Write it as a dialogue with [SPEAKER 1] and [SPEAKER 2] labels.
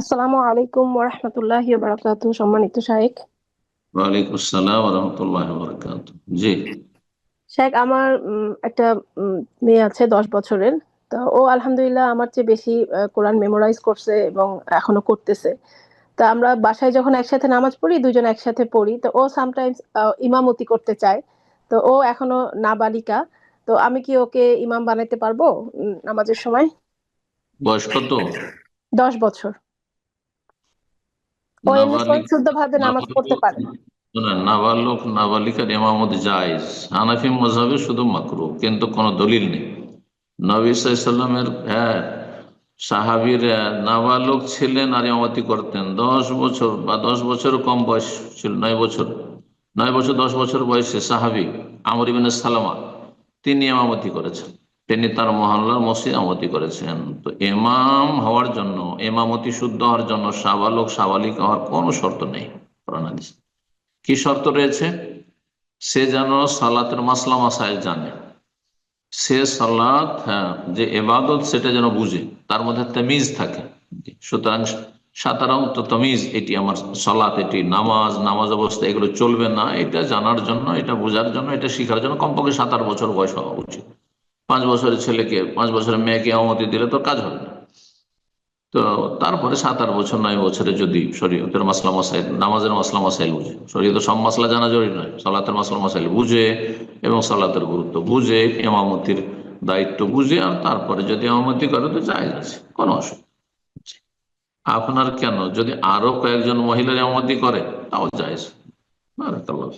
[SPEAKER 1] আসসালামু আলাইকুম ওরহমতুল্লাহি বারাকাতুহু। সম্মানিত শাইখ,
[SPEAKER 2] ওয়ালাইকুম আসসালাম রহমতুল্লাহ বরকাত। জি।
[SPEAKER 1] শাইখ আমার একটা মেয়ে আছে 10 বছরের। তো ও আলহামদুলিল্লাহ আমার চেয়ে বেশি কোরআন মেমোরাইজ করছে এবং এখনো করতেছে। তা আমরা বাসায় যখন একসাথে নামাজ পড়ি, দুজন একসাথে পড়ি, তো ও সামটাইমস ইমামতি করতে চায়। তো ও এখনো নাবালিকা। তো আমি কি ওকে ইমাম বানাইতে পারবো নামাজের সময়?
[SPEAKER 2] বয়স কত?
[SPEAKER 1] 10 বছর। ও এমনি
[SPEAKER 2] নাবালিক
[SPEAKER 1] শুদ্ধ ভাবে নামাজ পড়তে
[SPEAKER 2] নাবালক
[SPEAKER 1] পারে।
[SPEAKER 2] না, নাবালক নাবালিকার ইমামত জায়েজ। হানাফি মযহাবে শুধু মাকরু, কিন্তু কোনো দলিল নেই। নবী সাল্লামের সাহাবীর নাবালক ছিলেন আর ইমামতি করতেন। 10 বছর বা 10 বছর কম বয়স ছিল, 9 বছর, 9 বছর 10 বছর বয়সে সাহাবী আমর ইবনে সালামা তিনি ইমামতি করেছেন। তিনি তার মহল্লার মসজিদ ইমামতি করেছেন। তো ইমাম হওয়ার জন্য, ইমামতি শুদ্ধ হওয়ার জন্য সাবালক সাবালিকা হওয়ার কোনো শর্ত নেই কোরআন হাদিসে। কি শর্ত রয়েছে? সে যেন সালাতের মাসলা মাসাইল জানে, সে সালাত, যে এবাদত সেটা যেন বুঝে, তার মধ্যে তামিজ থাকে। সুতরাং সাধারণত তামিজ, এটি আমার সালাত, এটি নামাজ, নামাজ অবস্থা এগুলো চলবে না, এটা জানার জন্য, এটা বোঝার জন্য, এটা শেখার জন্য কমপক্ষে 7-8 বছর বয়স হওয়া উচিত। 5 বছরের ছেলেকে, 5 বছরের মেয়েকে অনুমতি দিলে তো কাজ হবে না। তো তারপরে 7-8 বছর, 9 বছরে যদি শরীয়তের মাসলা মাসাইল, নামাজের মাসলা মাসাইল বুঝে, শরীয়তের সব মাসলা জানা জরুরি নয়, সালাতের মাসলা মাসাইল বুঝে এবং সালাতের গুরুত্ব বুঝে, ইমামতির দায়িত্ব বুঝে, আর তারপরে যদি ইমামতি করে তো জায়েজ আছে, কোনো অসুবিধা নেই। আপনার কেন, যদি আরো কয়েকজন মহিলার ইমামতি করে তাও জায়েজ। বারাকাল্লাহ।